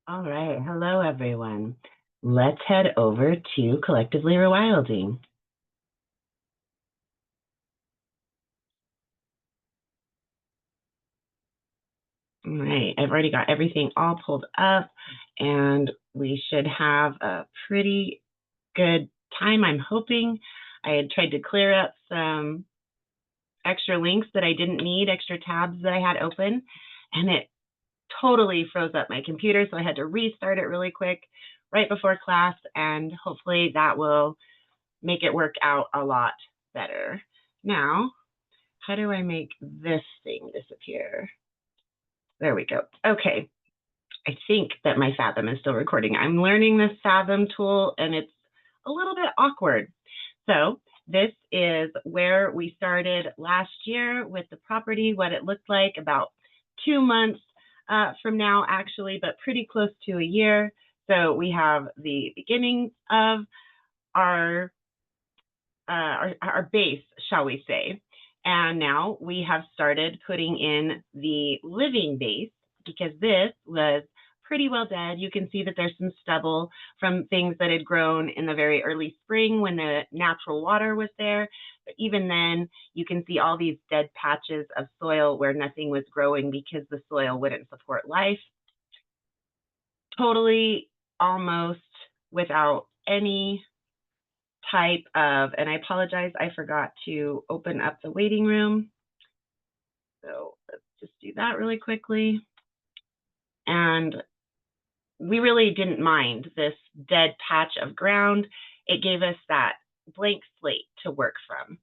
All right. Hello, everyone. Let's head over to Collectively Rewilding. All right. I've already got everything all pulled up, and we should have a pretty good time, I'm hoping. I had tried to clear up some extra links that I didn't need, extra tabs that I had open, and it totally froze up my computer, so I had to restart it really quick right before class, and hopefully that will make it work out a lot better. Now, how do I make this thing disappear? There we go. Okay. I think that my Fathom is still recording. I'm learning this Fathom tool, and it's a little bit awkward. So this is where we started last year with the property, what it looked like about 2 months from now, actually, but pretty close to a year. So we have the beginning of our base, shall we say. And now we have started putting in the living base, because this was pretty well dead. You can see that there's some stubble from things that had grown in the very early spring when the natural water was there. But even then, you can see all these dead patches of soil where nothing was growing because the soil wouldn't support life. Totally almost without any type of, and I apologize, I forgot to open up the waiting room. So let's just do that really quickly. And we really didn't mind this dead patch of ground. It gave us that blank slate to work from.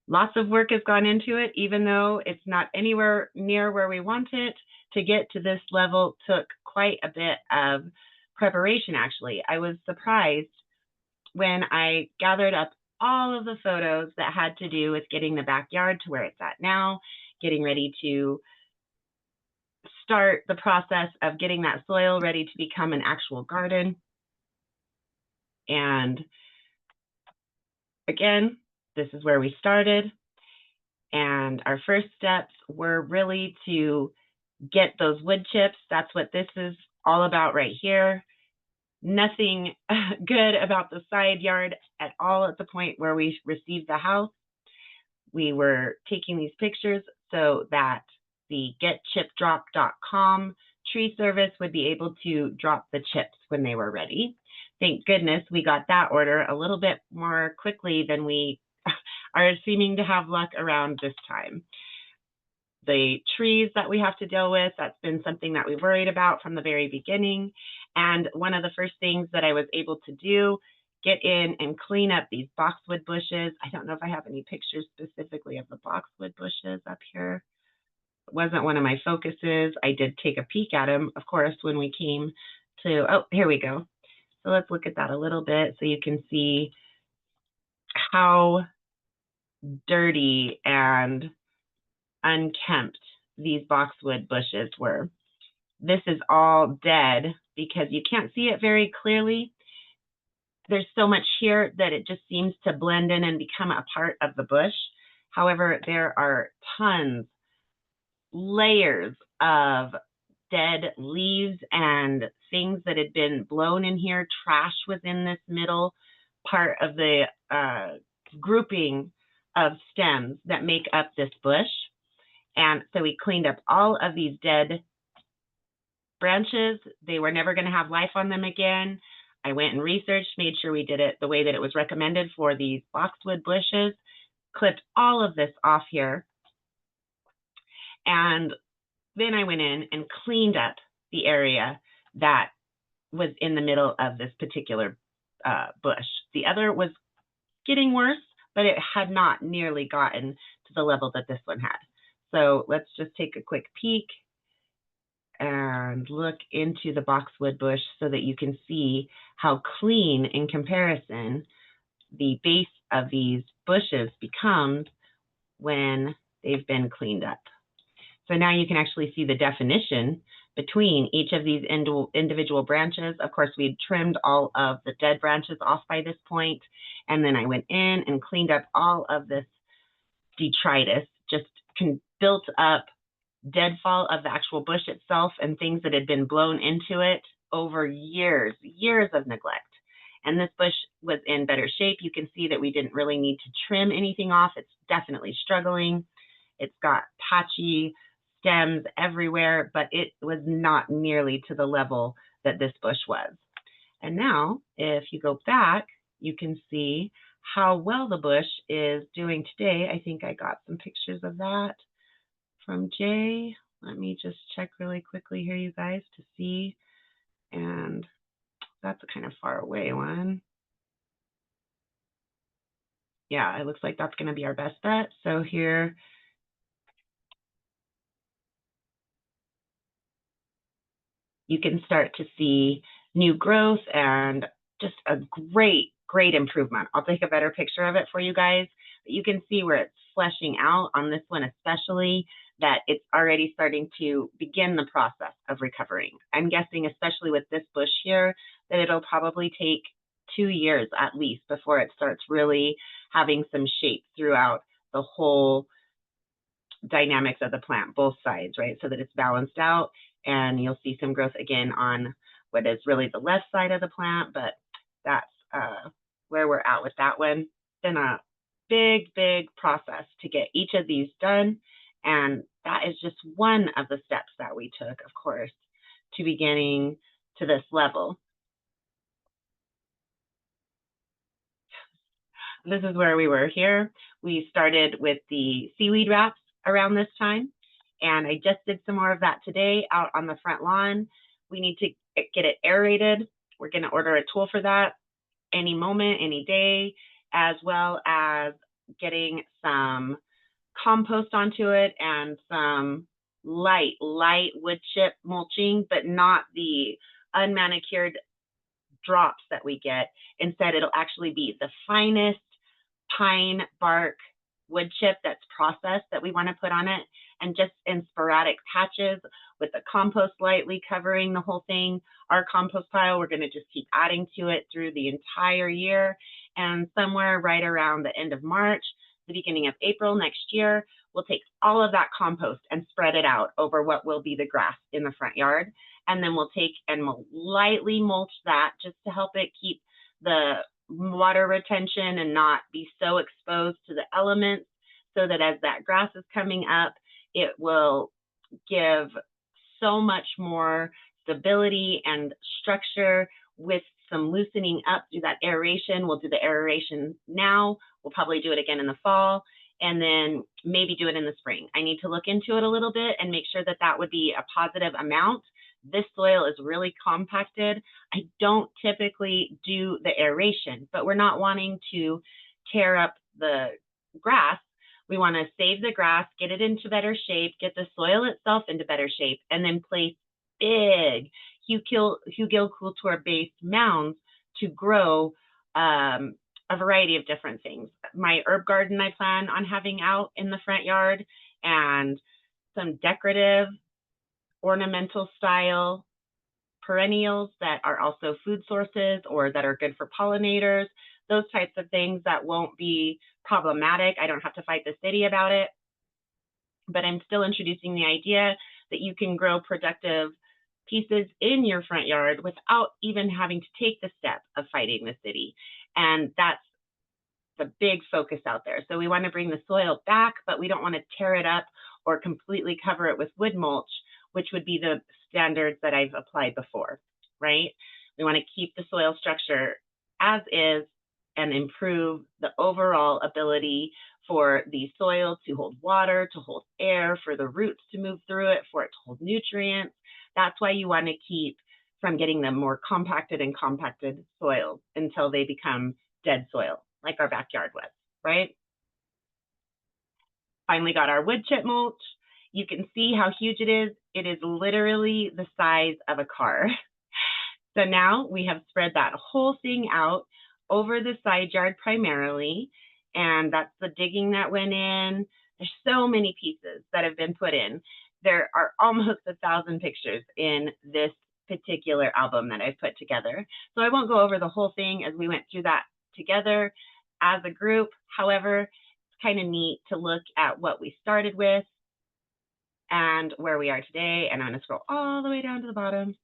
Lots of work has gone into it, even though it's not anywhere near where we want it. To get to this level took quite a bit of preparation, actually. I was surprised when I gathered up all of the photos that had to do with getting the backyard to where it's at now, getting ready to start the process of getting that soil ready to become an actual garden. And again, this is where we started. And our first steps were really to get those wood chips. That's what this is all about right here. Nothing good about the side yard at all at the point where we received the house. We were taking these pictures so that the getchipdrop.com tree service would be able to drop the chips when they were ready. Thank goodness we got that order a little bit more quickly than we are seeming to have luck around this time. The trees that we have to deal with, that's been something that we worried about from the very beginning. And one of the first things that I was able to do, get in and clean up these boxwood bushes. I don't know if I have any pictures specifically of the boxwood bushes up here. It wasn't one of my focuses. I did take a peek at them, of course, when we came to, oh, here we go. So let's look at that a little bit so you can see how dirty and unkempt these boxwood bushes were. This is all dead because you can't see it very clearly. There's so much here that it just seems to blend in and become a part of the bush. However, there are tons, layers of dead leaves and things that had been blown in here. Trash was in this middle part of the grouping of stems that make up this bush. And so we cleaned up all of these dead branches. They were never going to have life on them again. I went and researched, made sure we did it the way that it was recommended for these boxwood bushes, clipped all of this off here. And then I went in and cleaned up the area that was in the middle of this particular bush. The other was getting worse, but it had not nearly gotten to the level that this one had. So let's just take a quick peek and look into the boxwood bush so that you can see how clean in comparison the base of these bushes becomes when they've been cleaned up. So now you can actually see the definition between each of these individual branches. Of course, we had trimmed all of the dead branches off by this point, and then I went in and cleaned up all of this detritus, just built up deadfall of the actual bush itself and things that had been blown into it over years of neglect. And this bush was in better shape. You can see that we didn't really need to trim anything off. It's definitely struggling. It's got patchy stems everywhere, but it was not nearly to the level that this bush was. And now, if you go back, you can see how well the bush is doing today. I think I got some pictures of that from Jay. Let me just check really quickly here, you guys, to see. And that's a kind of far away one. Yeah, it looks like that's going to be our best bet. So here, you can start to see new growth and just a great improvement. I'll take a better picture of it for you guys. But you can see where it's fleshing out on this one especially, that it's already starting to begin the process of recovering. I'm guessing, especially with this bush here, that it'll probably take 2 years at least before it starts really having some shape throughout the whole dynamics of the plant, both sides, right? So that it's balanced out, and you'll see some growth again on what is really the left side of the plant, but that's where we're at with that one. It's been a big process to get each of these done, and that is just one of the steps that we took, of course, to beginning to this level. This is where we were here. We started with the seaweed wraps around this time, and I just did some more of that today out on the front lawn. We need to get it aerated. We're going to order a tool for that any moment, any day, as well as getting some compost onto it and some light wood chip mulching, but not the unmanicured drops that we get. Instead, it'll actually be the finest pine bark wood chip that's processed that we want to put on it, and just in sporadic patches with the compost lightly covering the whole thing. Our compost pile, we're going to just keep adding to it through the entire year, and somewhere right around the end of March, the beginning of April next year, we'll take all of that compost and spread it out over what will be the grass in the front yard. And then we'll take and we'll lightly mulch that just to help it keep the water retention and not be so exposed to the elements, so that as that grass is coming up, it will give so much more stability and structure with some loosening up through that aeration. We'll do the aeration now. We'll probably do it again in the fall, and then maybe do it in the spring. I need to look into it a little bit and make sure that that would be a positive amount. This soil is really compacted. I don't typically do the aeration, but we're not wanting to tear up the grass. We want to save the grass, get it into better shape, get the soil itself into better shape, and then place big Hugel Kultur based mounds to grow a variety of different things. My herb garden I plan on having out in the front yard, and some decorative ornamental style perennials that are also food sources or that are good for pollinators, those types of things that won't be problematic. I don't have to fight the city about it, but I'm still introducing the idea that you can grow productive pieces in your front yard without even having to take the step of fighting the city. And that's the big focus out there. So we want to bring the soil back, but we don't want to tear it up or completely cover it with wood mulch, which would be the standards that I've applied before, right? We want to keep the soil structure as is and improve the overall ability for the soil to hold water, to hold air, for the roots to move through it, for it to hold nutrients. That's why you want to keep from getting them more compacted and compacted soils until they become dead soil, like our backyard was, right? Finally got our wood chip mulch. You can see how huge it is. It is literally the size of a car. So now we have spread that whole thing out over the side yard primarily, and that's the digging that went in. There's so many pieces that have been put in. There are almost 1,000 pictures in this particular album that I've put together. So I won't go over the whole thing as we went through that together as a group. However, it's kind of neat to look at what we started with and where we are today. And I'm going to scroll all the way down to the bottom.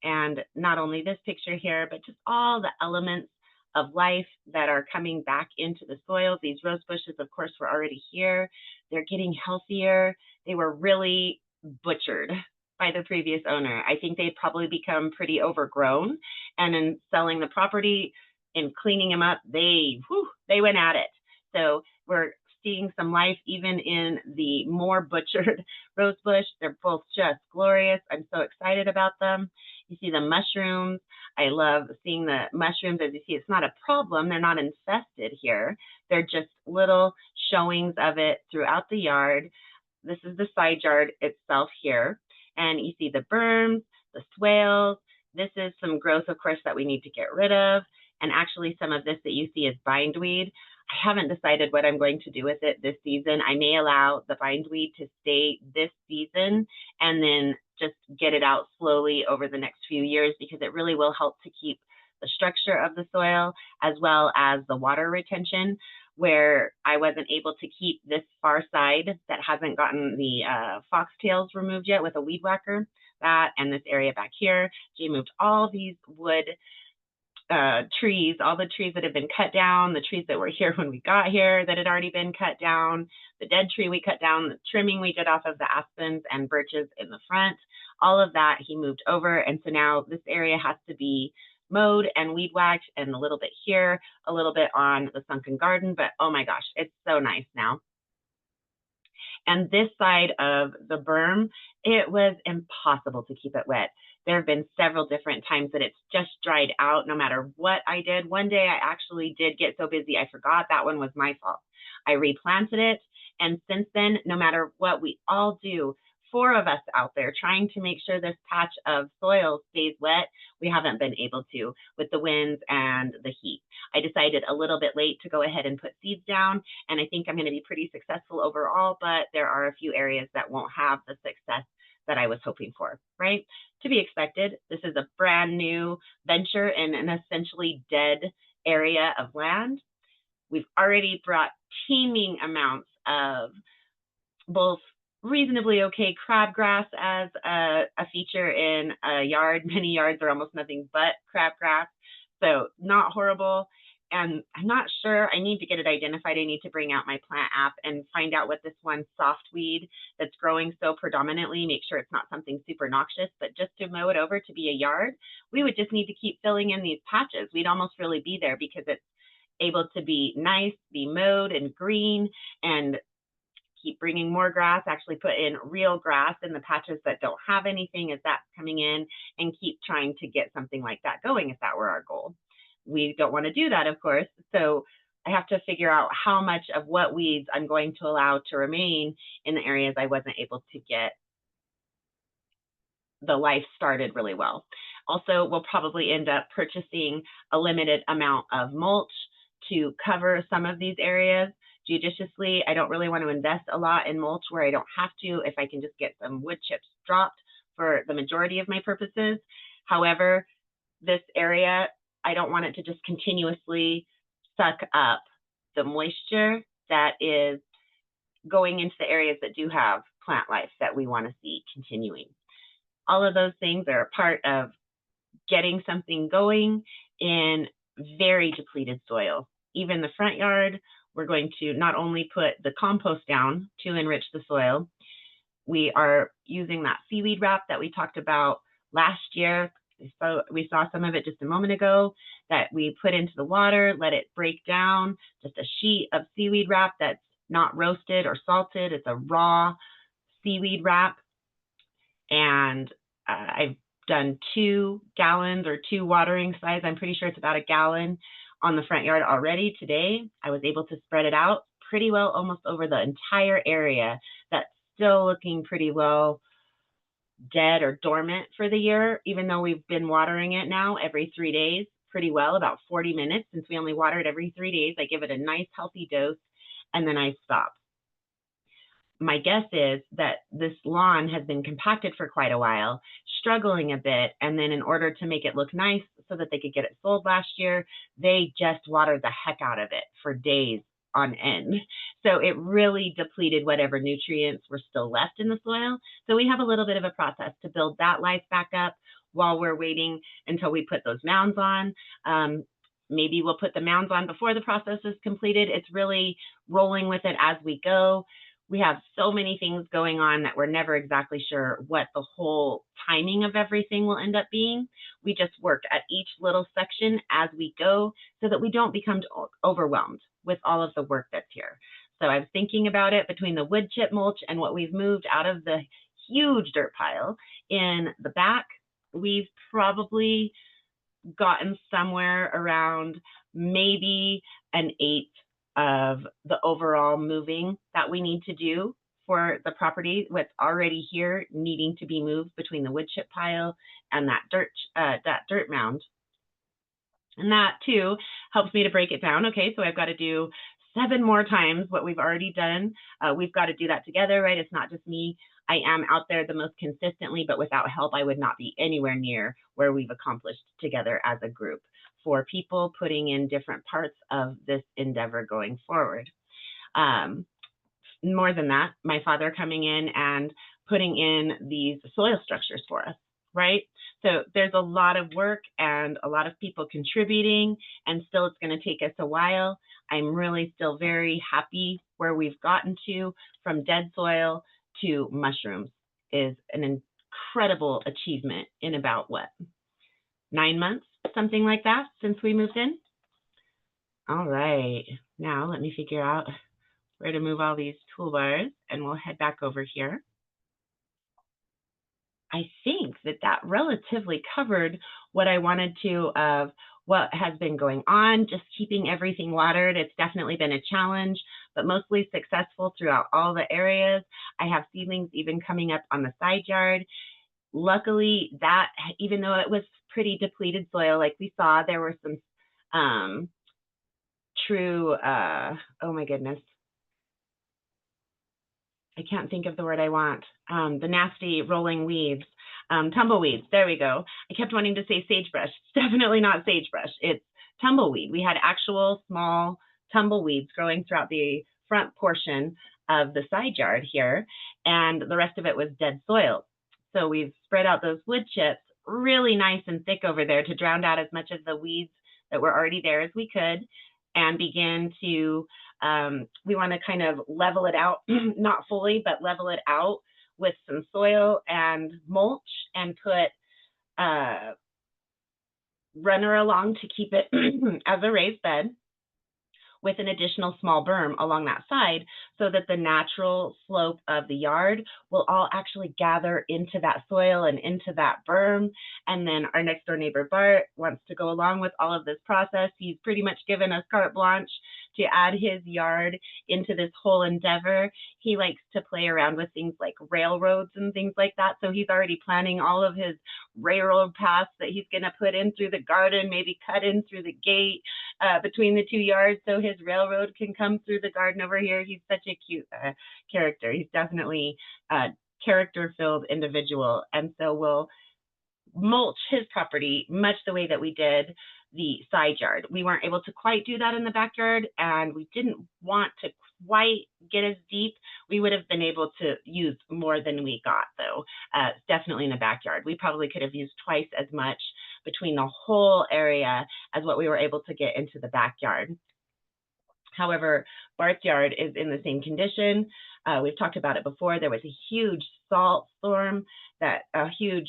And not only this picture here, but just all the elements of life that are coming back into the soil. These rose bushes, of course, were already here. They're getting healthier. They were really butchered by the previous owner. I think they'd probably become pretty overgrown. And in selling the property and cleaning them up, they went at it. So we're seeing some life even in the more butchered rose bush. They're both just glorious. I'm so excited about them. You see the mushrooms. I love seeing the mushrooms. As you see, it's not a problem. They're not infested here. They're just little showings of it throughout the yard. This is the side yard itself here. And you see the berms, the swales. This is some growth, of course, that we need to get rid of. And actually some of this that you see is bindweed. I haven't decided what I'm going to do with it this season. I may allow the bindweed to stay this season and then just get it out slowly over the next few years, because it really will help to keep the structure of the soil as well as the water retention, where I wasn't able to keep this far side that hasn't gotten the foxtails removed yet with a weed whacker. That and this area back here, she moved all these wood trees, all the trees that have been cut down, the trees that were here when we got here that had already been cut down, the dead tree we cut down, the trimming we did off of the aspens and birches in the front, all of that he moved over. And so now this area has to be mowed and weed whacked, and a little bit here, a little bit on the sunken garden, but oh my gosh, it's so nice now. And this side of the berm, it was impossible to keep it wet. There have been several different times that it's just dried out no matter what I did. One day I actually did get so busy I forgot that one was my fault. I replanted it, and since then, no matter what we all do, 4 of us out there trying to make sure this patch of soil stays wet, we haven't been able to with the winds and the heat. I decided a little bit late to go ahead and put seeds down, and I think I'm going to be pretty successful overall, but there are a few areas that won't have the success that I was hoping for, right? To be expected. This is a brand new venture in an essentially dead area of land. We've already brought teeming amounts of both reasonably okay crabgrass as a feature in a yard. Many yards are almost nothing but crabgrass, so not horrible. And I'm not sure, I need to get it identified. I need to bring out my plant app and find out what this one soft weed that's growing so predominantly, make sure it's not something super noxious, but just to mow it over to be a yard, we would just need to keep filling in these patches. We'd almost really be there because it's able to be nice, be mowed and green, and keep bringing more grass, actually put in real grass in the patches that don't have anything as that's coming in, and keep trying to get something like that going if that were our goal. We don't want to do that, of course, so I have to figure out how much of what weeds I'm going to allow to remain in the areas I wasn't able to get the life started really well. Also, we'll probably end up purchasing a limited amount of mulch to cover some of these areas judiciously. I don't really want to invest a lot in mulch where I don't have to, if I can just get some wood chips dropped for the majority of my purposes. However, this area, I don't want it to just continuously suck up the moisture that is going into the areas that do have plant life that we want to see continuing. All of those things are a part of getting something going in very depleted soil. Even the front yard, we're going to not only put the compost down to enrich the soil, we are using that seaweed wrap that we talked about last year. So we saw some of it just a moment ago that we put into the water, let it break down, just a sheet of seaweed wrap that's not roasted or salted. It's a raw seaweed wrap. And I've done 2 gallons or 2 watering size. I'm pretty sure it's about a gallon on the front yard already today. I was able to spread it out pretty well almost over the entire area. That's still looking pretty well dead or dormant for the year, even though we've been watering it now every 3 days pretty well, about 40 minutes since we only water it every 3 days. I give it a nice healthy dose and then I stop. My guess is that this lawn has been compacted for quite a while, struggling a bit, and then in order to make it look nice so that they could get it sold last year, they just watered the heck out of it for days on end. So it really depleted whatever nutrients were still left in the soil. So we have a little bit of a process to build that life back up while we're waiting until we put those mounds on. Maybe we'll put the mounds on before the process is completed. It's really rolling with it as we go. We have so many things going on that we're never exactly sure what the whole timing of everything will end up being. We just work at each little section as we go so that we don't become overwhelmed with all of the work that's here. So I was thinking about it between the wood chip mulch and what we've moved out of the huge dirt pile in the back. We've probably gotten somewhere around maybe an eighth of the overall moving that we need to do for the property, what's already here needing to be moved between the wood chip pile and that dirt mound. And that too helps me to break it down. Okay, so I've got to do 7 more times what we've already done. We've got to do that together, right? It's not just me. I am out there the most consistently, but without help, I would not be anywhere near where we've accomplished together as a group for people putting in different parts of this endeavor going forward. More than that, my father coming in and putting in these soil structures for us, right? So there's a lot of work and a lot of people contributing, and still it's going to take us a while. I'm really still very happy where we've gotten to, from dead soil to mushrooms is an incredible achievement in about what, 9 months, something like that, since we moved in. All right, now let me figure out where to move all these toolbars, and we'll head back over here. I think that relatively covered what I wanted to of what has been going on, just keeping everything watered. It's definitely been a challenge, but mostly successful throughout all the areas. I have seedlings even coming up on the side yard. Luckily, that, even though it was pretty depleted soil, like we saw, there were some true, oh my goodness, I can't think of the word I want, the nasty rolling weeds, tumbleweeds, there we go. I kept wanting to say sagebrush. It's definitely not sagebrush, it's tumbleweed. We had actual small tumbleweeds growing throughout the front portion of the side yard here, and the rest of it was dead soil. So we've spread out those wood chips really nice and thick over there to drown out as much of the weeds that were already there as we could, and begin to, we want to kind of level it out, not fully, but level it out with some soil and mulch, and put runner along to keep it as a raised bed, with an additional small berm along that side, so that the natural slope of the yard will all actually gather into that soil and into that berm. And then our next door neighbor, Bart, wants to go along with all of this process. He's pretty much given us carte blanche to add his yard into this whole endeavor. He likes to play around with things like railroads and things like that. So he's already planning all of his railroad paths that he's going to put in through the garden, maybe cut in through the gate between the 2 yards, so his railroad can come through the garden over here. He's such a cute character. He's definitely a character-filled individual. And so we'll mulch his property much the way that we did the side yard. We weren't able to quite do that in the backyard, and we didn't want to quite get as deep. We would have been able to use more than we got, though, definitely in the backyard. We probably could have used twice as much between the whole area as what we were able to get into the backyard. However, Bart's yard is in the same condition. We've talked about it before. There was a huge salt storm, a huge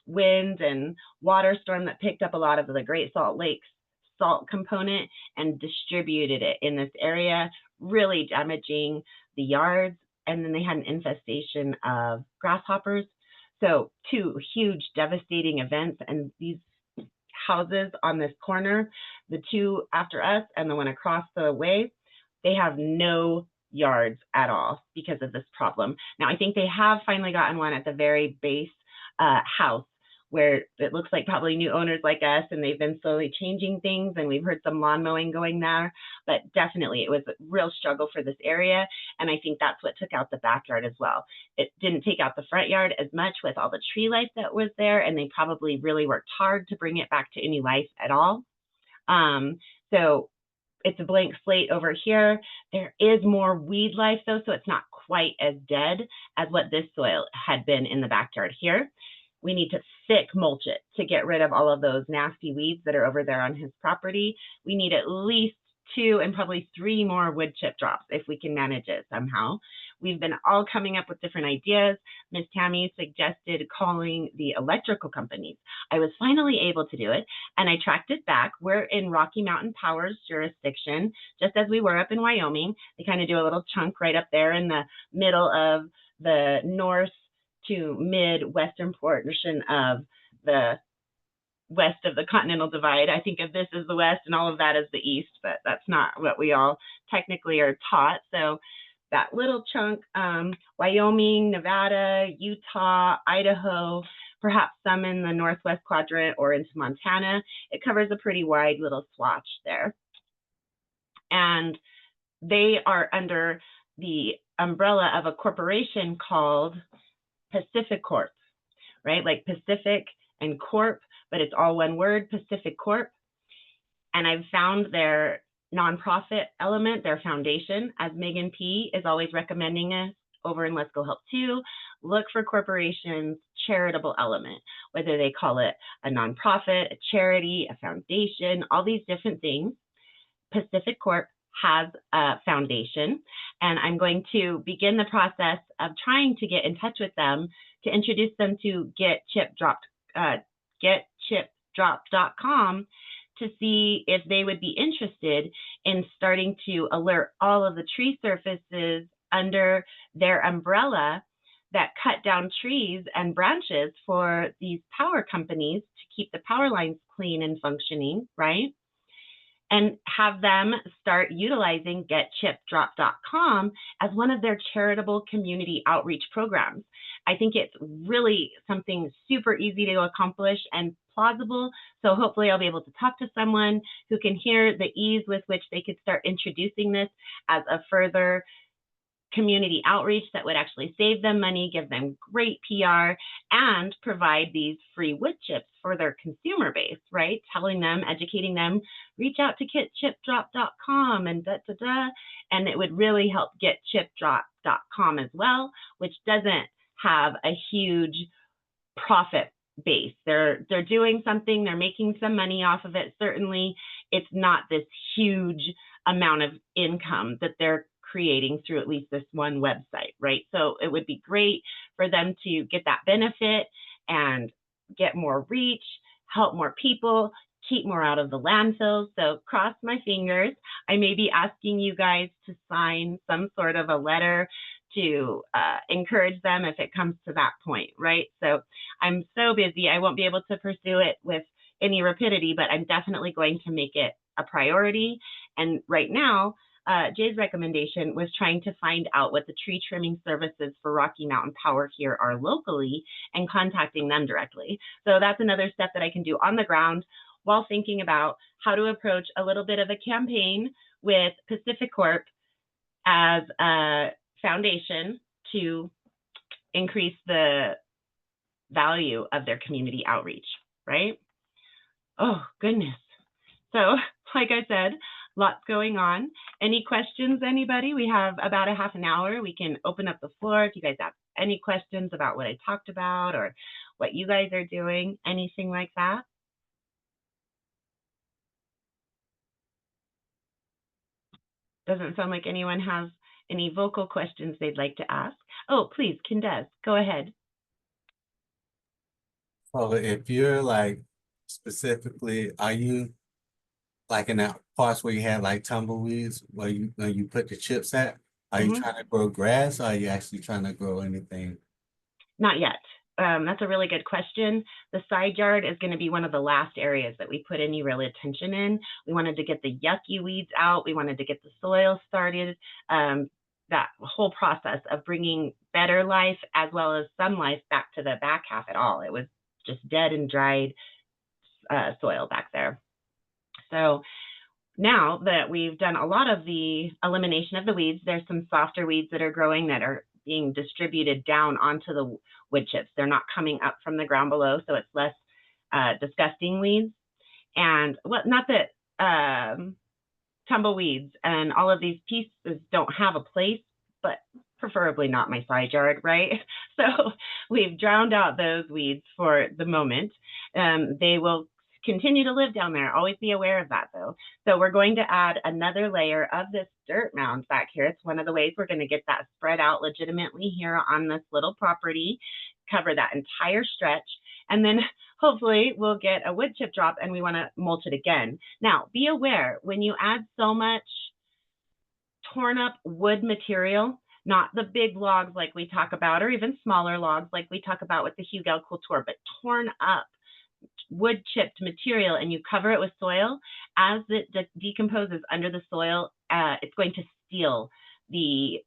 wind and water storm that picked up a lot of the Great Salt Lake's salt component and distributed it in this area, really damaging the yards. And then they had an infestation of grasshoppers. So 2 huge devastating events, and these houses on this corner, the 2 after us and the one across the way, they have no yards at all because of this problem. Now, I think they have finally gotten one at the very base house, where it looks like probably new owners like us, and they've been slowly changing things, and we've heard some lawn mowing going there, but definitely it was a real struggle for this area, and I think that's what took out the backyard as well. It didn't take out the front yard as much with all the tree life that was there, and they probably really worked hard to bring it back to any life at all. So it's a blank slate over here. There is more weed life though, so it's not quite as dead as what this soil had been in the backyard here. we need to thick mulch it to get rid of all of those nasty weeds that are over there on his property. We need at least 2 and probably 3 more wood chip drops if we can manage it somehow. We've been all coming up with different ideas. Miss Tammy suggested calling the electrical companies. I was finally able to do it, and I tracked it back. We're in Rocky Mountain Power's jurisdiction, just as we were up in Wyoming. They kind of do a little chunk right up there in the middle of the north to midwestern portion of the west of the Continental Divide. I think of this as the west and all of that as the east, but that's not what we all technically are taught. So that little chunk, Wyoming, Nevada, Utah, Idaho, perhaps some in the northwest quadrant or into Montana, it covers a pretty wide little swatch there. And they are under the umbrella of a corporation called Pacific Corp, right? Like Pacific and Corp, but it's all one word, Pacific Corp. And I've found their nonprofit element, their foundation, as Megan P. is always recommending us over in Let's Go Help Too. Look for corporations' charitable element, whether they call it a nonprofit, a charity, a foundation, all these different things. Pacific Corp has a foundation, and I'm going to begin the process of trying to get in touch with them to introduce them to getchipdrop.com to see if they would be interested in starting to alert all of the tree surfaces under their umbrella that cut down trees and branches for these power companies to keep the power lines clean and functioning, right? And have them start utilizing getchipdrop.com as one of their charitable community outreach programs. I think it's really something super easy to accomplish and plausible. So hopefully I'll be able to talk to someone who can hear the ease with which they could start introducing this as a further community outreach that would actually save them money, give them great PR, and provide these free wood chips for their consumer base, right? Telling them, educating them, reach out to getchipdrop.com and da-da-da, and it would really help getchipdrop.com as well, which doesn't have a huge profit base. They're doing something, they're making some money off of it. Certainly, it's not this huge amount of income that they're creating through at least this one website, right? So it would be great for them to get that benefit and get more reach, help more people, keep more out of the landfills. So cross my fingers. I may be asking you guys to sign some sort of a letter to encourage them if it comes to that point, right? So I'm so busy, I won't be able to pursue it with any rapidity, but I'm definitely going to make it a priority. And right now, Jay's recommendation was trying to find out what the tree trimming services for Rocky Mountain Power here are locally and contacting them directly. So that's another step that I can do on the ground while thinking about how to approach a little bit of a campaign with Pacific Corp as a foundation to increase the value of their community outreach, right? Oh, goodness. So, like I said, lots going on. Any questions, anybody? We have about a half an hour. We can open up the floor if you guys have any questions about what I talked about or what you guys are doing, anything like that. Doesn't sound like anyone has any vocal questions they'd like to ask. Oh, please, Candace, go ahead. So if you're like specifically, are you like in that parts where you have like tumbleweeds where you put the chips at? Are you trying to grow grass or are you actually trying to grow anything? Not yet. That's a really good question. The side yard is going to be one of the last areas that we put any real attention in. We wanted to get the yucky weeds out. We wanted to get the soil started. That whole process of bringing better life as well as some life back to the back half at all. It was just dead and dried soil back there. So now that we've done a lot of the elimination of the weeds, there's some softer weeds that are growing that are being distributed down onto the wood chips. They're not coming up from the ground below, so it's less disgusting weeds. And not that tumbleweeds and all of these pieces don't have a place, but preferably not my side yard, right? So we've drowned out those weeds for the moment. They will continue to live down there. Always be aware of that though. So we're going to add another layer of this dirt mound back here. It's one of the ways we're going to get that spread out legitimately here on this little property, cover that entire stretch, and then hopefully we'll get a wood chip drop and we want to mulch it again. Now, be aware when you add so much torn up wood material, not the big logs like we talk about, or even smaller logs like we talk about with the Hugel Couture, but torn up wood chipped material, and you cover it with soil, as it decomposes under the soil, it's going to steal the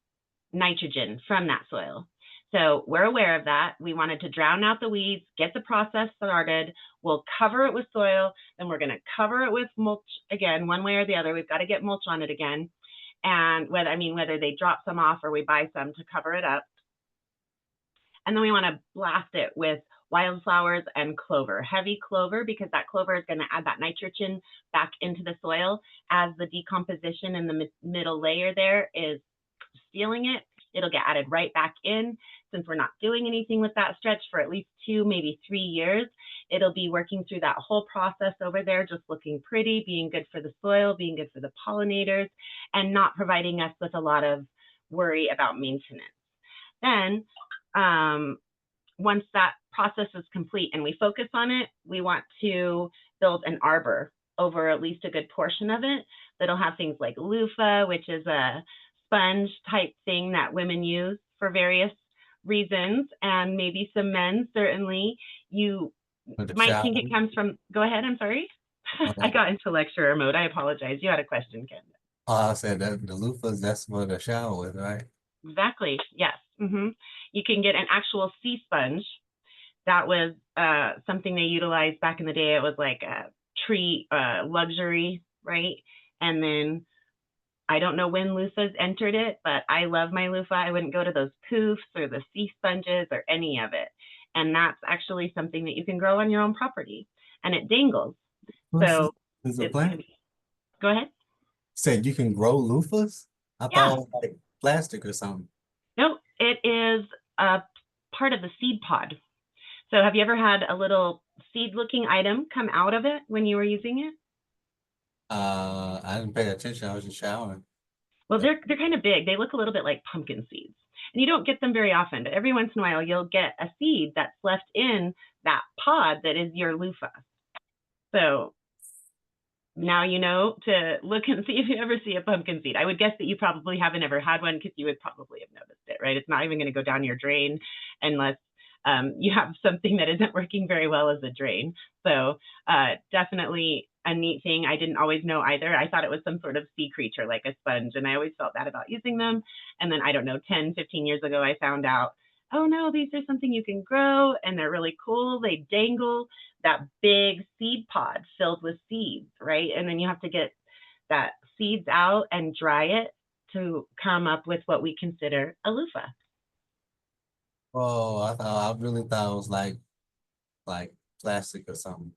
nitrogen from that soil. So we're aware of that. We wanted to drown out the weeds, get the process started. We'll cover it with soil, then we're going to cover it with mulch again, one way or the other. We've got to get mulch on it again. And whether they drop some off or we buy some to cover it up. And then we want to blast it with wildflowers and clover, heavy clover, because that clover is going to add that nitrogen back into the soil as the decomposition in the middle layer there is stealing it. It'll get added right back in. Since we're not doing anything with that stretch for at least 2, maybe 3 years, it'll be working through that whole process over there, just looking pretty, being good for the soil, being good for the pollinators, and not providing us with a lot of worry about maintenance. Then, once that process is complete and we focus on it, we want to build an arbor over at least a good portion of it that'll have things like loofah, which is a sponge type thing that women use for various reasons, and maybe some men certainly. You might think it comes from, go ahead, I'm sorry. I got into lecturer mode. I apologize. You had a question, Ken. I said that the loofahs, that's for the shower with, right? Exactly, yes. You can get an actual sea sponge. That was something they utilized back in the day. It was like a tree luxury, right? And then I don't know when loofahs entered it, but I love my loofah. I wouldn't go to those poofs or the sea sponges or any of it. And that's actually something that you can grow on your own property, and it dangles. So is a plant? Go ahead. Said you can grow loofahs? I thought it was like plastic or something. No, it is a part of the seed pod. So have you ever had a little seed looking item come out of it when you were using it? I didn't pay attention. I was just showering. Well, they're kind of big. They look a little bit like pumpkin seeds. And you don't get them very often, but every once in a while you'll get a seed that's left in that pod that is your loofah. So now you know to look and see if you ever see a pumpkin seed. I would guess that you probably haven't ever had one because you would probably have noticed it, right? It's not even going to go down your drain unless you have something that isn't working very well as a drain. So definitely a neat thing. I didn't always know either. I thought it was some sort of sea creature like a sponge, and I always felt bad about using them. And then, I don't know, 10, 15 years ago, I found out, oh no, these are something you can grow, and they're really cool. They dangle that big seed pod filled with seeds, right? And then you have to get that seeds out and dry it to come up with what we consider a loofah. Oh, I really thought it was like plastic or something.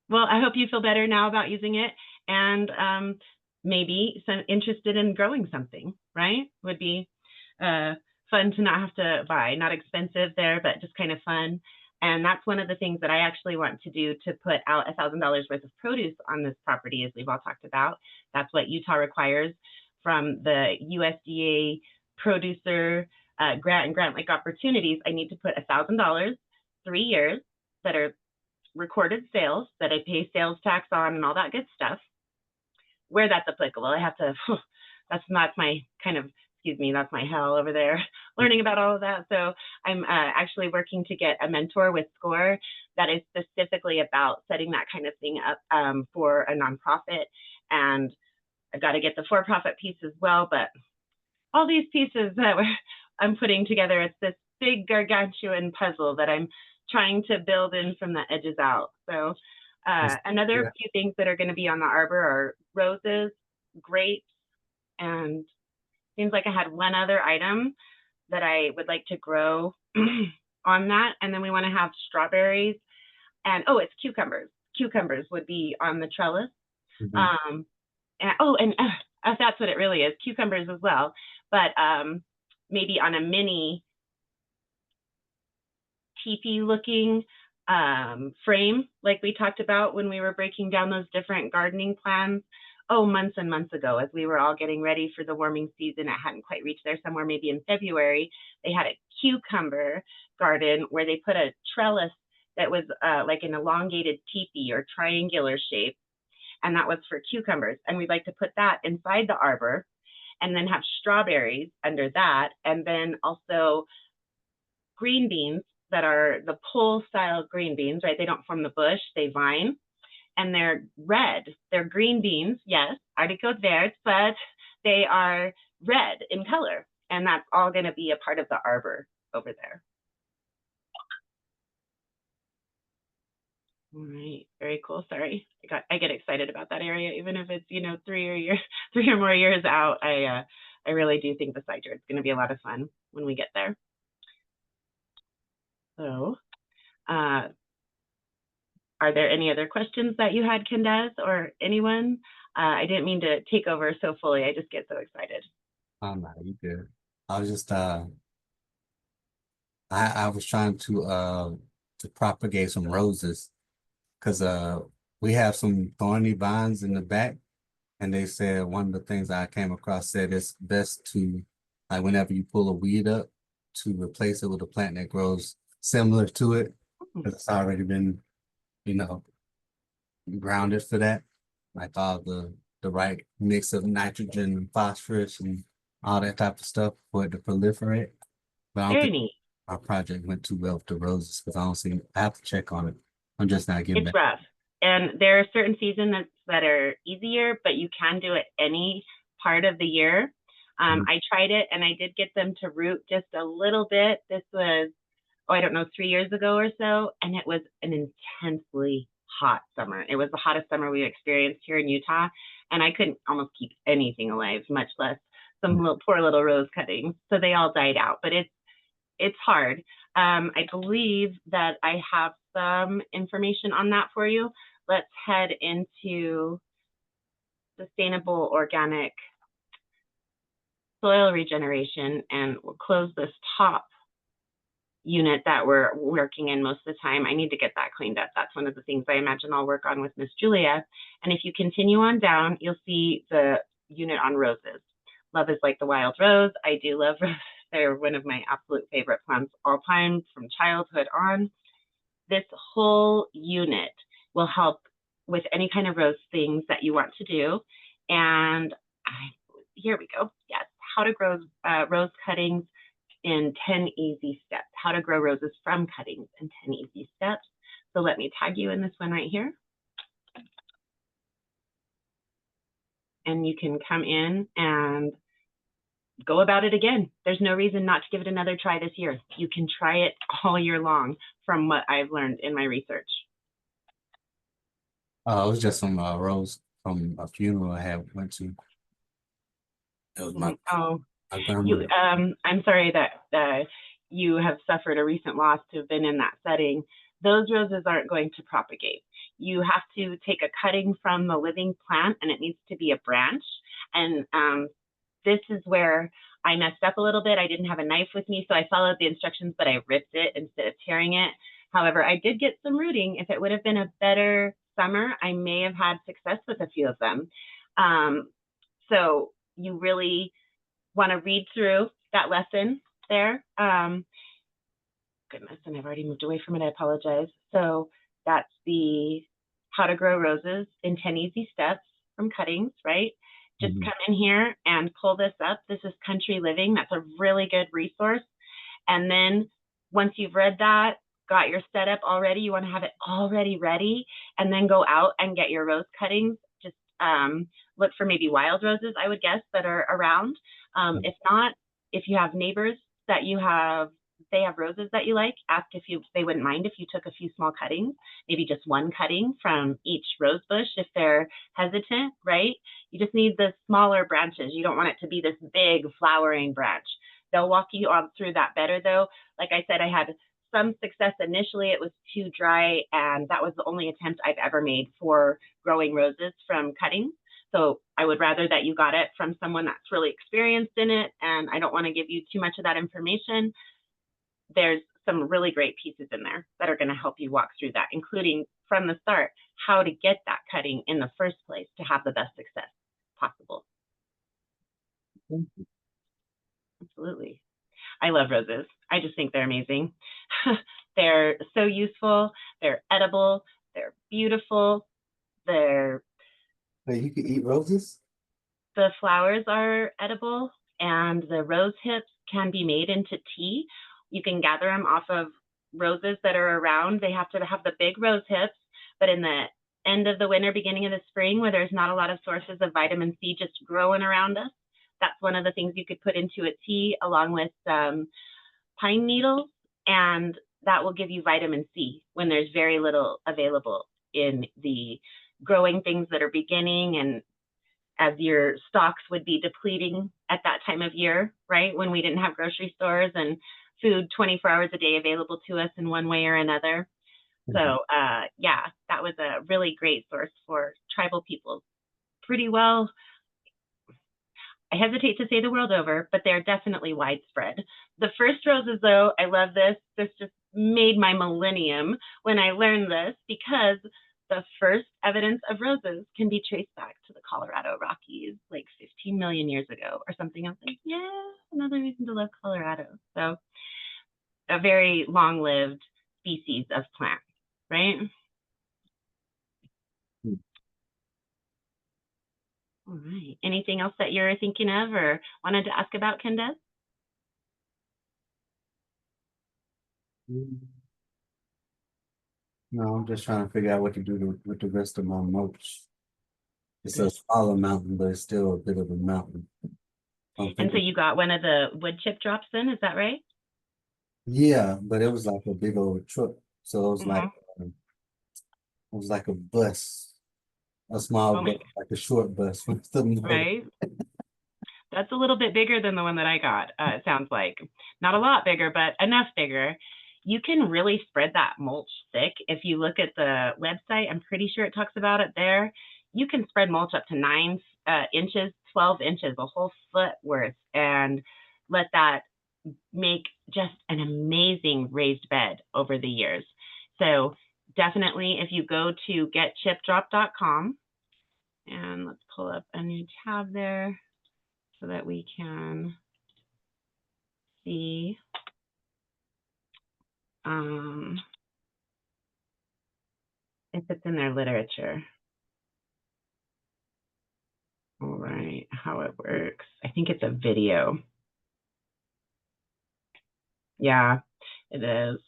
Well, I hope you feel better now about using it, and maybe some interested in growing something, right? Would be fun to not have to buy. Not expensive there, but just kind of fun. And that's one of the things that I actually want to do to put out $1,000 worth of produce on this property, as we've all talked about. That's what Utah requires from the USDA producer grant and grant-like opportunities. I need to put $1,000, 3 years, that are recorded sales that I pay sales tax on and all that good stuff. Where that's applicable, I have to, that's my kind of, that's my hell over there, learning about all of that. So I'm actually working to get a mentor with SCORE that is specifically about setting that kind of thing up for a nonprofit. And I've got to get the for-profit piece as well, but all these pieces that I'm putting together, it's this big gargantuan puzzle that I'm trying to build in from the edges out. So another few things that are going to be on the arbor are roses, grapes, and seems like I had one other item that I would like to grow on that. And then we want to have strawberries and, it's cucumbers. Cucumbers would be on the trellis. And that's what it really is, cucumbers as well. But maybe on a mini teepee looking frame, like we talked about when we were breaking down those different gardening plans, months and months ago, as we were all getting ready for the warming season. It hadn't quite reached there, somewhere maybe in February. They had a cucumber garden where they put a trellis that was like an elongated teepee or triangular shape, and that was for cucumbers. And we'd like to put that inside the arbor and then have strawberries under that, and then also green beans that are the pole style green beans, right? They don't form the bush, they vine, and they're red. They're green beans, yes, haricots verdes, but they are red in color. And that's all going to be a part of the arbor over there. All right, very cool. Sorry, I get excited about that area, even if it's 3 or more years out. I really do think the side yard is going to be a lot of fun when we get there. So, are there any other questions that you had, Candace, or anyone? I didn't mean to take over so fully. I just get so excited. Oh no, you good. I was just I was trying to propagate some roses because we have some thorny vines in the back, and they said one of the things I came across said it's best to, like, whenever you pull a weed up, to replace it with a plant that grows similar to it because it's already been, you know, grounded for that, like all the right mix of nitrogen and phosphorus and all that type of stuff for it to proliferate. But I don't Very think neat. our project went too well with the roses because I don't see. I have to check on it. I'm just not getting It's back. rough. And there are certain seasons that are easier, but you can do it any part of the year. I tried it and I did get them to root just a little bit. This was, I don't know, 3 years ago or so. And it was an intensely hot summer. It was the hottest summer we experienced here in Utah. And I couldn't almost keep anything alive, much less some poor little rose cuttings. So they all died out. But it's hard. I believe that I have some information on that for you. Let's head into sustainable organic soil regeneration, and we'll close this top unit that we're working in most of the time. I need to get that cleaned up. That's one of the things I imagine I'll work on with Miss Julia. And if you continue on down, you'll see the unit on roses. Love is like the wild rose. I do love roses. They're one of my absolute favorite plants all time from childhood on. This whole unit will help with any kind of rose things that you want to do. And here we go. Yes, how to grow rose cuttings in 10 easy steps. How to grow roses from cuttings in 10 easy steps. So let me tag you in this one right here. And you can come in and go about it again. There's no reason not to give it another try this year. You can try it all year long from what I've learned in my research. It was just some rose from a funeral I had went to. It was my grandmother. I'm sorry that you have suffered a recent loss to have been in that setting. Those roses aren't going to propagate. You have to take a cutting from the living plant, and it needs to be a branch. And this is where I messed up a little bit. I didn't have a knife with me, so I followed the instructions, but I ripped it instead of tearing it. However, I did get some rooting. If it would have been a better summer, I may have had success with a few of them. So you really want to read through that lesson there. Goodness, and I've already moved away from it. I apologize. So that's the how to grow roses in 10 easy steps from cuttings, right? Just come in here and pull this up. This is Country Living. That's a really good resource. And then once you've read that, got your setup already, you want to have it already ready, and then go out and get your rose cuttings. Just look for maybe wild roses, I would guess, that are around. If not, if you have neighbors that they have roses that you like, ask if they wouldn't mind if you took a few small cuttings, maybe just one cutting from each rose bush if they're hesitant, right? You just need the smaller branches. You don't want it to be this big flowering branch. They'll walk you on through that better though. Like I said, I had some success initially. It was too dry, and that was the only attempt I've ever made for growing roses from cuttings. So I would rather that you got it from someone that's really experienced in it, and I don't want to give you too much of that information. There's some really great pieces in there that are going to help you walk through that, including from the start, how to get that cutting in the first place to have the best success possible. Absolutely. I love roses. I just think they're amazing. They're so useful. They're edible. They're beautiful. They're But you can eat roses? The flowers are edible, and the rose hips can be made into tea. You can gather them off of roses that are around. They have to have the big rose hips, but in the end of the winter, beginning of the spring, where there's not a lot of sources of vitamin C just growing around us, that's one of the things you could put into a tea along with pine needles, and that will give you vitamin C when there's very little available in the growing things that are beginning, and as your stocks would be depleting at that time of year, right? When we didn't have grocery stores and food 24 hours a day available to us in one way or another. So yeah, that was a really great source for tribal peoples. Pretty well, I hesitate to say the world over, but they're definitely widespread. The first roses, though, I love this. This just made my millennium when I learned this, because the first evidence of roses can be traced back to the Colorado Rockies, like 15 million years ago or something. I was like, yeah, another reason to love Colorado. So a very long-lived species of plant, right? All right. Anything else that you're thinking of or wanted to ask about, Kendra? No, I'm just trying to figure out what to do with the rest of my mulch. It's a smaller mountain, but it's still a bit of a mountain. And so you got one of the wood chip drops in, is that right? Yeah, but it was like a big old truck. So it was like a bus, a small Oh my, bus, like a short bus with some motor. right? That's a little bit bigger than the one that I got, it sounds like. Not a lot bigger, but enough bigger. You can really spread that mulch thick. If you look at the website, I'm pretty sure it talks about it there. You can spread mulch up to 9 inches, 12 inches, a whole foot worth, and let that make just an amazing raised bed over the years. So definitely, if you go to getchipdrop.com, and let's pull up a new tab there so that we can see if it's in their literature. All right, how it works. I think it's a video. Yeah, it is.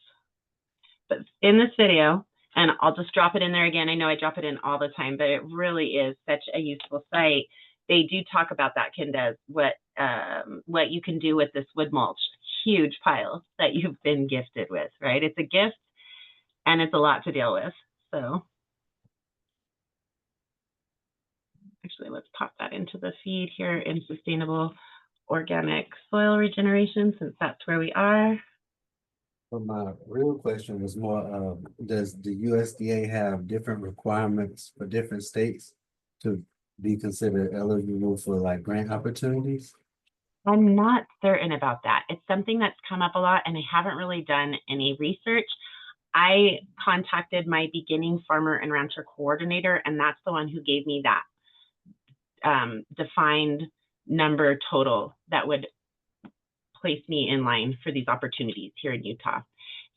But in this video, and I'll just drop it in there again. I know I drop it in all the time, but it really is such a useful site. They do talk about that, Kendra, what you can do with this wood mulch, huge pile that you've been gifted with, right? It's a gift and it's a lot to deal with. So actually, let's pop that into the feed here in sustainable organic soil regeneration, since that's where we are. But my real question was more, does the USDA have different requirements for different states to be considered eligible for like grant opportunities? I'm not certain about that. It's something that's come up a lot, and I haven't really done any research. I contacted my beginning farmer and rancher coordinator, and that's the one who gave me that defined number total that would place me in line for these opportunities here in Utah.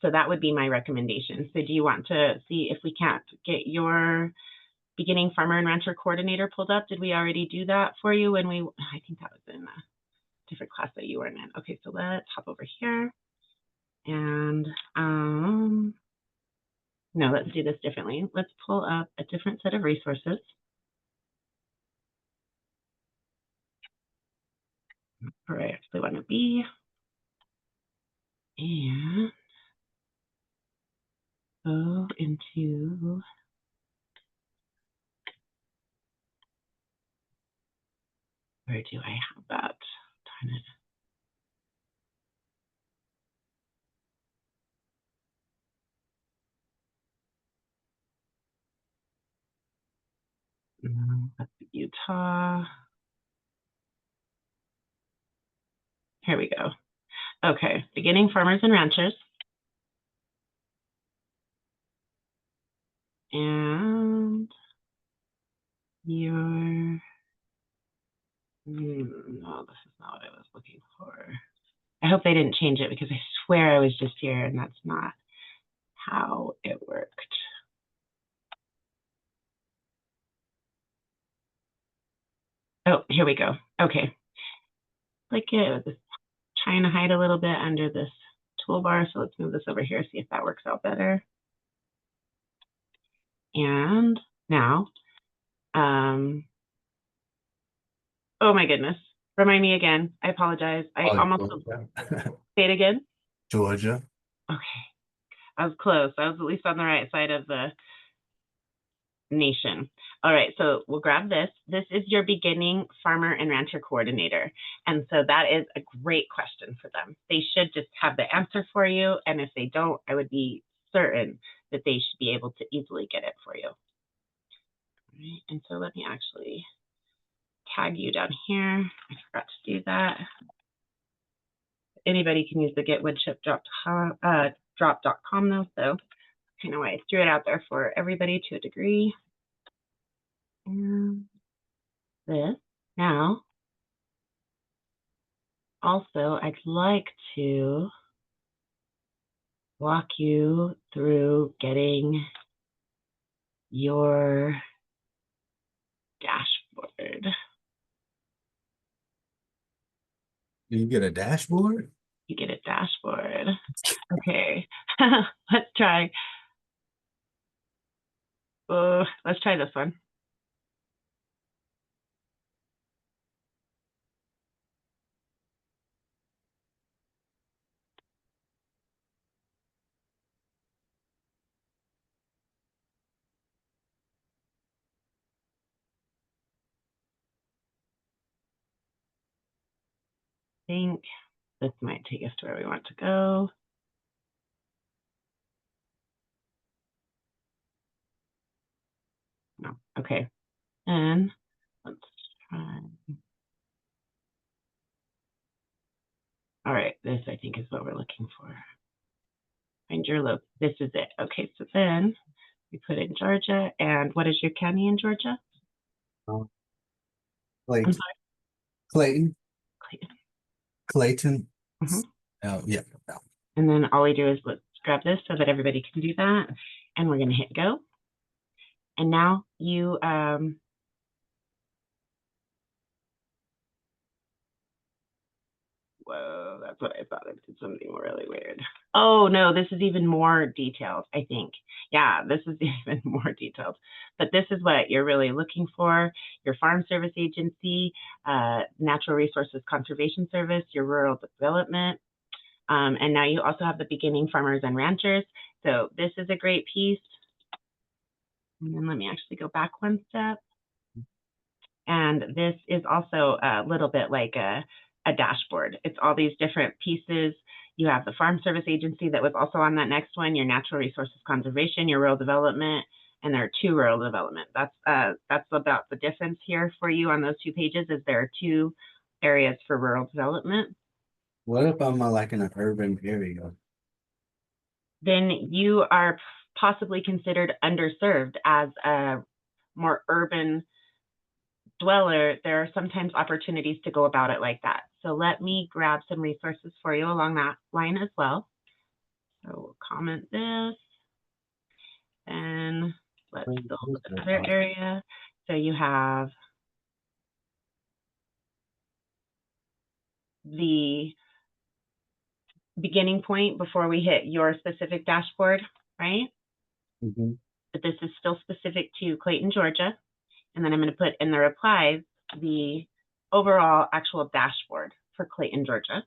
So that would be my recommendation. So do you want to see if we can't get your beginning farmer and rancher coordinator pulled up? Did we already do that for you when I think that was in a different class that you were in. Okay, so let's hop over here. And no, let's do this differently. Let's pull up a different set of resources. Where I actually want to be. And go into where do I have that? Darn it. That's Utah. Here we go. Okay, beginning farmers and ranchers. And your, no, this is not what I was looking for. I hope they didn't change it because I swear I was just here and that's not how it worked. Oh, here we go. Okay. Click it. It's trying to hide a little bit under this toolbar. So let's move this over here, see if that works out better. And now, oh my goodness. Remind me again. I apologize. I almost say it again. Georgia. Okay. I was close. I was at least on the right side of the nation. All right, so we'll grab this. This is your beginning farmer and rancher coordinator. And so that is a great question for them. They should just have the answer for you. And if they don't, I would be certain that they should be able to easily get it for you. All right, and so let me actually tag you down here. I forgot to do that. Anybody can use the getwoodchip.com though, so kind of why I threw it out there for everybody to a degree. And this. Now, also, I'd like to walk you through getting your dashboard. You get a dashboard? You get a dashboard. Okay, let's try. Let's try this one. I think this might take us to where we want to go. No, okay. And let's try. All right, this I think is what we're looking for. Find your look. This is it. Okay, so then we put in Georgia. And what is your county in Georgia? Clayton. Clayton. Clayton. Clayton. Mm-hmm. Oh, yeah. And then all we do is let's grab this so that everybody can do that. And we're going to hit go. And now you, whoa, that's what I thought. I did something really weird. Oh, no, this is even more detailed, I think. Yeah, this is even more detailed. But this is what you're really looking for. Your Farm Service Agency, Natural Resources Conservation Service, your Rural Development. And now you also have the beginning farmers and ranchers. So this is a great piece. And then let me actually go back one step. And this is also a little bit like a dashboard. It's all these different pieces. You have the Farm Service Agency that was also on that next one, your Natural Resources Conservation, your Rural Development, and there are two Rural Development. That's about the difference here for you on those 2 pages is there are 2 areas for Rural Development. What if I'm like in an urban area? Then you are possibly considered underserved as a more urban dweller. There are sometimes opportunities to go about it like that. So let me grab some resources for you along that line as well. So we'll comment this and let's build another area. So you have the beginning point before we hit your specific dashboard, right? Mm-hmm. But this is still specific to Clayton, Georgia. And then I'm going to put in the replies the overall actual dashboard for Clayton, Georgia.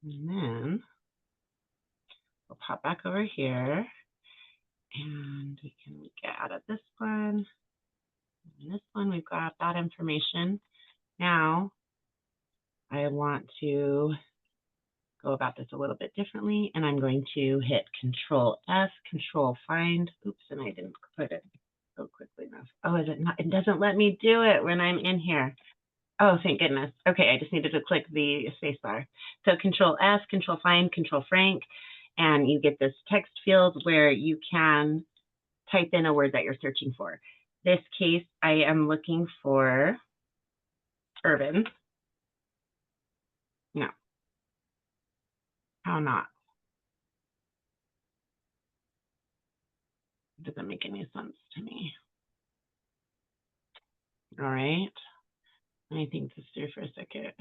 And then we'll pop back over here and we can get out of this one. And this one, we've got that information. Now I want to go about this a little bit differently, and I'm going to hit Control F, Control Find. Oops, and I didn't put it so quickly enough. Oh, is it not? It doesn't let me do it when I'm in here. Oh, thank goodness. Okay, I just needed to click the space bar. So Control F, Control Find, Control Frank, and you get this text field where you can type in a word that you're searching for. This case, I am looking for urban. No, how not? It doesn't make any sense to me. All right, let me think this through for a second.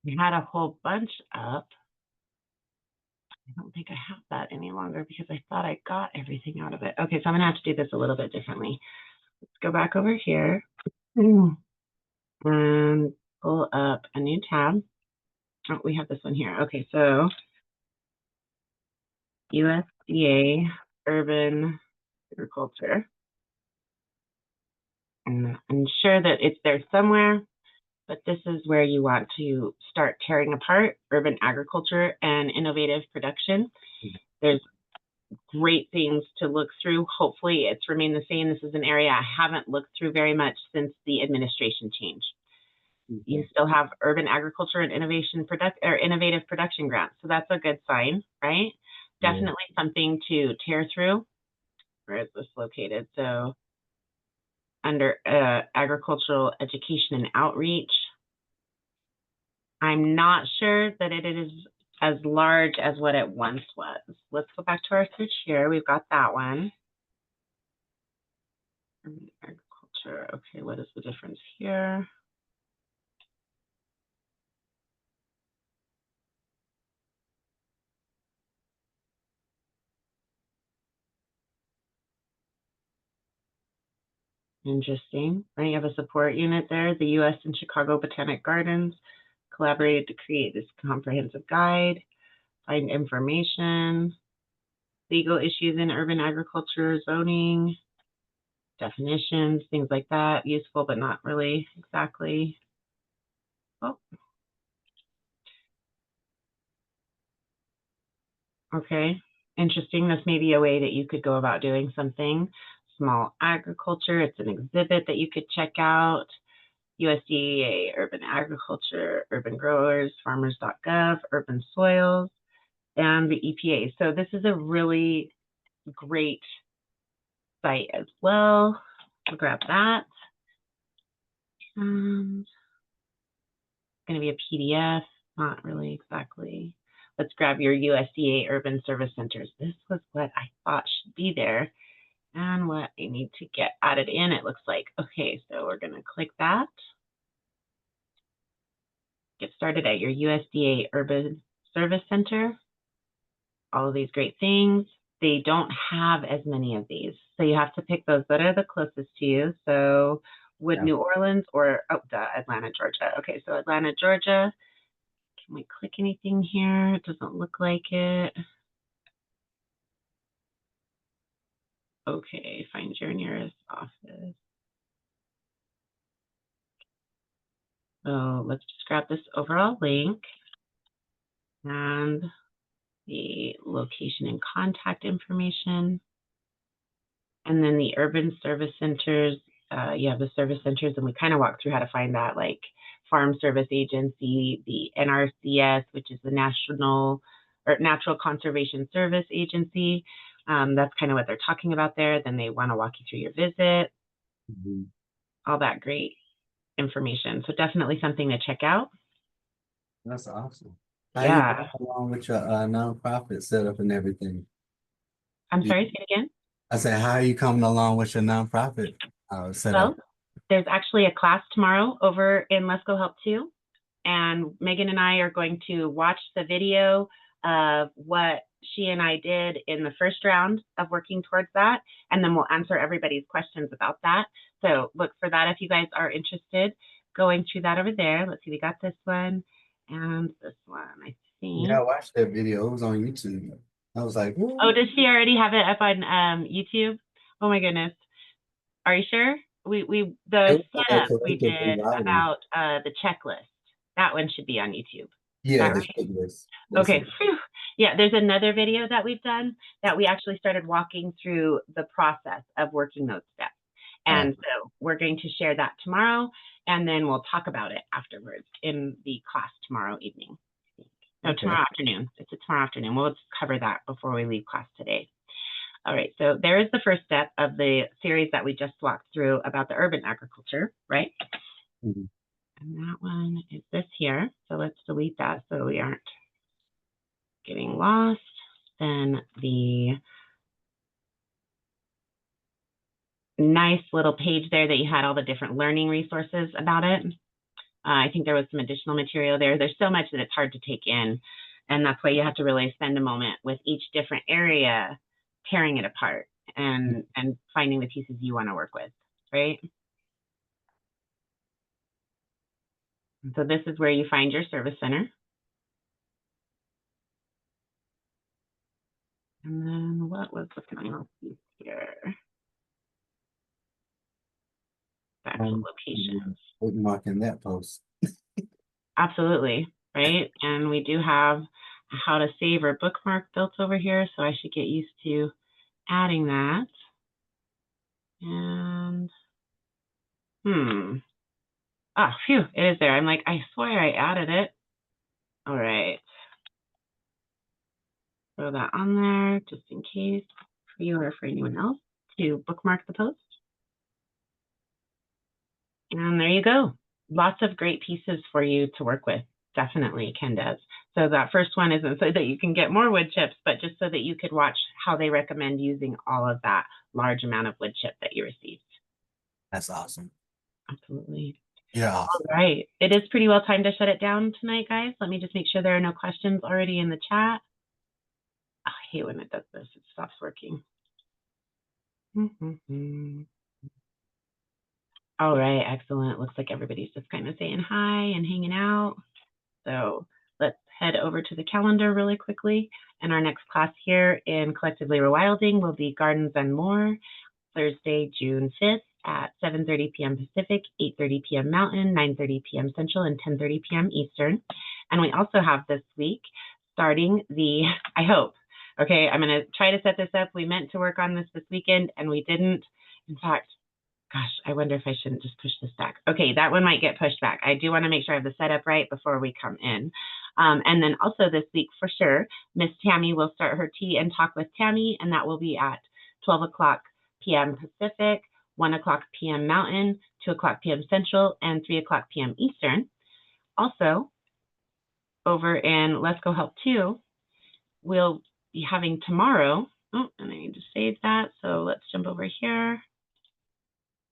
We had a whole bunch up. I don't think I have that any longer because I thought I got everything out of it. Okay, so I'm gonna have to do this a little bit differently. Let's go back over here and pull up a new tab. Oh, we have this one here. Okay, so USDA Urban Agriculture. And I'm sure that it's there somewhere, but this is where you want to start tearing apart urban agriculture and innovative production. There's great things to look through. Hopefully it's remained the same. This is an area I haven't looked through very much since the administration change. You still have urban agriculture and innovative production grants. So that's a good sign, right? Yeah. Definitely something to tear through. Where is this located? So under agricultural education and outreach. I'm not sure that it is as large as what it once was. Let's go back to our search here. We've got that one. Agriculture. Okay, what is the difference here? Interesting. Right, you have a support unit there. The U.S. and Chicago Botanic Gardens collaborated to create this comprehensive guide, find information, legal issues in urban agriculture, zoning, definitions, things like that. Useful, but not really exactly. Oh. Okay, interesting. This may be a way that you could go about doing something. Small agriculture, it's an exhibit that you could check out. USDA, urban agriculture, urban growers, farmers.gov, urban soils, and the EPA. So this is a really great site as well. I'll grab that. And it's going to be a PDF, not really exactly. Let's grab your USDA urban service centers. This was what I thought should be there and what I need to get added in, it looks like. Okay, so we're going to click that. Get started at your USDA Urban Service Center. All of these great things. They don't have as many of these. So you have to pick those that are the closest to you. So would New Orleans or, Atlanta, Georgia. Okay, so Atlanta, Georgia. Can we click anything here? It doesn't look like it. Okay, find your nearest office. So let's just grab this overall link and the location and contact information. And then the urban service centers, you have the service centers, and we kind of walk through how to find that, like Farm Service Agency, the NRCS, which is the Natural Conservation Service Agency. That's kind of what they're talking about there. Then they want to walk you through your visit. All that great information. So definitely something to check out. That's awesome. Yeah. How you along with your nonprofit setup and everything? I'm sorry, say it again. I said, how are you coming along with your nonprofit setup? Well, there's actually a class tomorrow over in Lesko Help 2. and Megan and I are going to watch the video of what she and I did in the first round of working towards that, and then we'll answer everybody's questions about that. So look for that if you guys are interested. Going through that over there. Let's see, we got this one and this one, I think. Yeah, I watched that video. It was on YouTube. I was like, ooh. Oh, does she already have it up on YouTube? Oh my goodness. Are you sure? The setup we did about the checklist, that one should be on YouTube. Yeah, the right? checklist. Okay. Phew. Yeah, there's another video that we've done that we actually started walking through the process of working those steps. And so we're going to share that tomorrow, and then we'll talk about it afterwards in the class tomorrow evening. No, tomorrow afternoon. It's tomorrow afternoon. We'll cover that before we leave class today. All right, so there is the first step of the series that we just walked through about the urban agriculture, right? Mm-hmm. And that one is this here. So let's delete that so we aren't getting lost. Then the nice little page there that you had all the different learning resources about it. I think there was some additional material there. There's so much that it's hard to take in. And that's why you have to really spend a moment with each different area, tearing it apart and finding the pieces you want to work with, right? So this is where you find your service center. And then what was the final piece here? Back to locations. Bookmarking that post. Absolutely, right? And we do have how to save or bookmark built over here, so I should get used to adding that. And phew, it is there. I'm like, I swear I added it. All right. Throw that on there just in case for you or for anyone else to bookmark the post. And there you go. Lots of great pieces for you to work with. Definitely, Ken does. So that first one isn't so that you can get more wood chips, but just so that you could watch how they recommend using all of that large amount of wood chip that you received. That's awesome. Absolutely. Yeah. All right. It is pretty well time to shut it down tonight, guys. Let me just make sure there are no questions already in the chat. Oh, I hate when it does this. It stops working. All right. Excellent. Looks like everybody's just kind of saying hi and hanging out. So let's head over to the calendar really quickly. And our next class here in Collectively Rewilding will be Gardens and More, Thursday, June 5th at 7:30 p.m. Pacific, 8:30 p.m. Mountain, 9:30 p.m. Central, and 10:30 p.m. Eastern. And we also have this week starting I hope, okay, I'm going to try to set this up. We meant to work on this weekend and we didn't. In fact, gosh, I wonder if I shouldn't just push this back. Okay, that one might get pushed back. I do want to make sure I have the setup right before we come in. And then also this week for sure, Miss Tammy will start her tea and talk with Tammy, and that will be at 12 o'clock p.m. Pacific, 1 o'clock p.m. Mountain, 2 o'clock p.m. Central, and 3 o'clock p.m. Eastern. Also, over in Lesko Help 2, we'll be having tomorrow, and I need to save that, so let's jump over here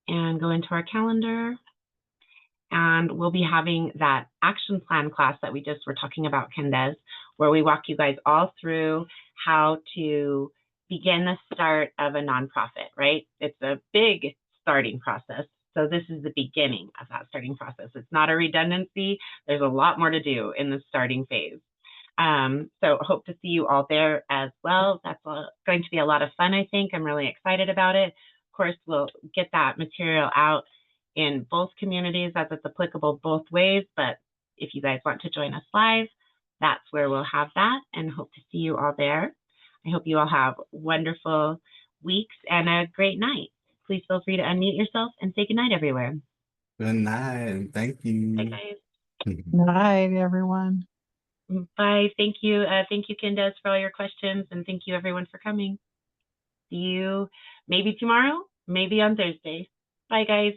and go into our calendar. And we'll be having that action plan class that we just were talking about, Candace, where we walk you guys all through how to begin the start of a nonprofit, right? It's a big starting process. So this is the beginning of that starting process. It's not a redundancy. There's a lot more to do in the starting phase. So hope to see you all there as well. That's going to be a lot of fun, I think. I'm really excited about it. Of course, we'll get that material out in both communities as it's applicable both ways. But if you guys want to join us live, that's where we'll have that, and hope to see you all there. I hope you all have wonderful weeks and a great night. Please feel free to unmute yourself and say good night everywhere. Good night. Thank you. Bye, guys. Good night, everyone. Bye. Thank you. Thank you, Candace, for all your questions, and thank you, everyone, for coming. See you maybe tomorrow, maybe on Thursday. Bye, guys.